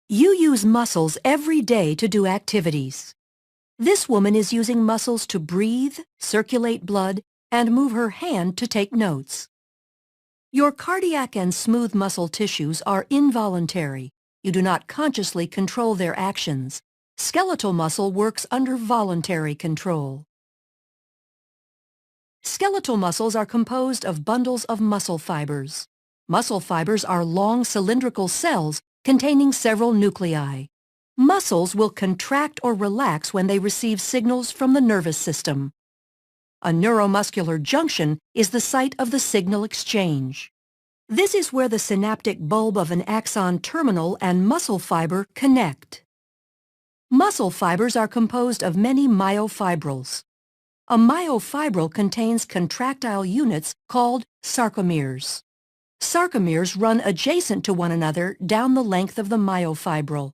You use muscles every day to do activities. This woman is using muscles to breathe, circulate blood, and move her hand to take notes. Your cardiac and smooth muscle tissues are involuntary. You do not consciously control their actions. Skeletal muscle works under voluntary control. Skeletal muscles are composed of bundles of muscle fibers. Muscle fibers are long cylindrical cells containing several nuclei. Muscles will contract or relax when they receive signals from the nervous system. A neuromuscular junction is the site of the signal exchange. This is where the synaptic bulb of an axon terminal and muscle fiber connect. Muscle fibers are composed of many myofibrils. A myofibril contains contractile units called sarcomeres. Sarcomeres run adjacent to one another down the length of the myofibril.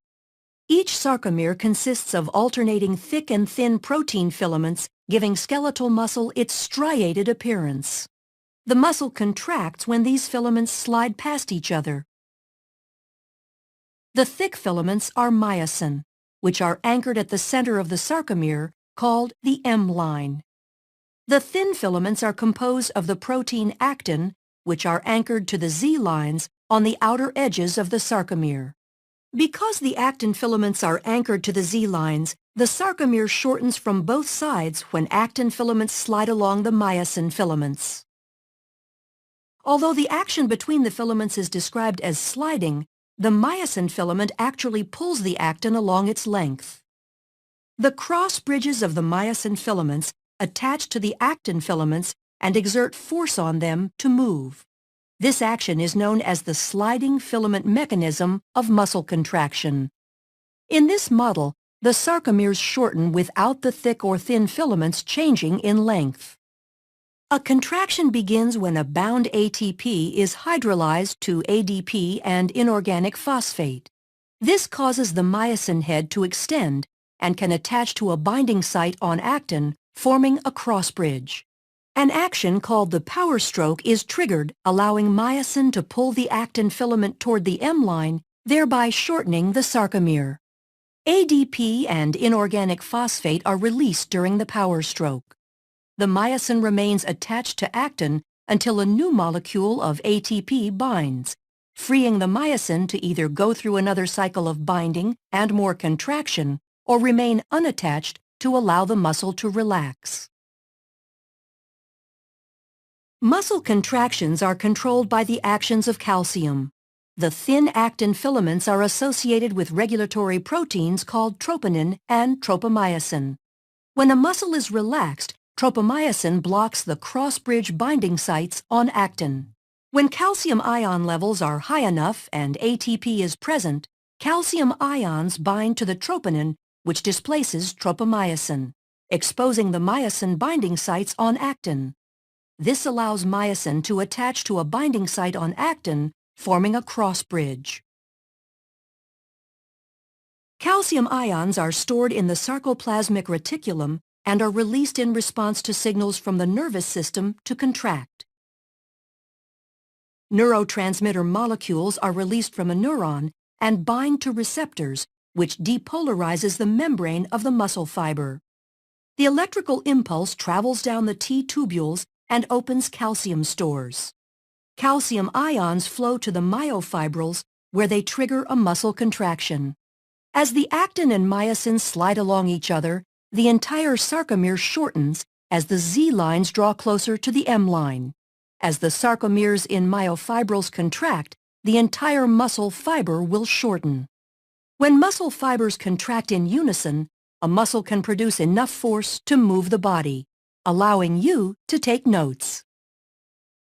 Each sarcomere consists of alternating thick and thin protein filaments, giving skeletal muscle its striated appearance. The muscle contracts when these filaments slide past each other. The thick filaments are myosin, which are anchored at the center of the sarcomere, called the M line. The thin filaments are composed of the protein actin, which are anchored to the Z lines on the outer edges of the sarcomere. Because the actin filaments are anchored to the Z lines, the sarcomere shortens from both sides when actin filaments slide along the myosin filaments. Although the action between the filaments is described as sliding, the myosin filament actually pulls the actin along its length. The cross bridges of the myosin filaments attach to the actin filaments and exert force on them to move. This action is known as the sliding filament mechanism of muscle contraction. In this model, the sarcomeres shorten without the thick or thin filaments changing in length. A contraction begins when a bound ATP is hydrolyzed to ADP and inorganic phosphate. This causes the myosin head to extend and can attach to a binding site on actin, forming a cross-bridge. An action called the power stroke is triggered, allowing myosin to pull the actin filament toward the M line, thereby shortening the sarcomere. ADP and inorganic phosphate are released during the power stroke. The myosin remains attached to actin until a new molecule of ATP binds, freeing the myosin to either go through another cycle of binding and more contraction or remain unattached to allow the muscle to relax. Muscle contractions are controlled by the actions of calcium. The thin actin filaments are associated with regulatory proteins called troponin and tropomyosin. When a muscle is relaxed, tropomyosin blocks the cross-bridge binding sites on actin. When calcium ion levels are high enough and ATP is present, calcium ions bind to the troponin, which displaces tropomyosin, exposing the myosin binding sites on actin. This allows myosin to attach to a binding site on actin, forming a cross-bridge. Calcium ions are stored in the sarcoplasmic reticulum and are released in response to signals from the nervous system to contract. Neurotransmitter molecules are released from a neuron and bind to receptors, which depolarizes the membrane of the muscle fiber. The electrical impulse travels down the T-tubules and opens calcium stores. Calcium ions flow to the myofibrils where they trigger a muscle contraction. As the actin and myosin slide along each other, the entire sarcomere shortens as the Z lines draw closer to the M line. As the sarcomeres in myofibrils contract, the entire muscle fiber will shorten. When muscle fibers contract in unison, a muscle can produce enough force to move the body, allowing you to take notes.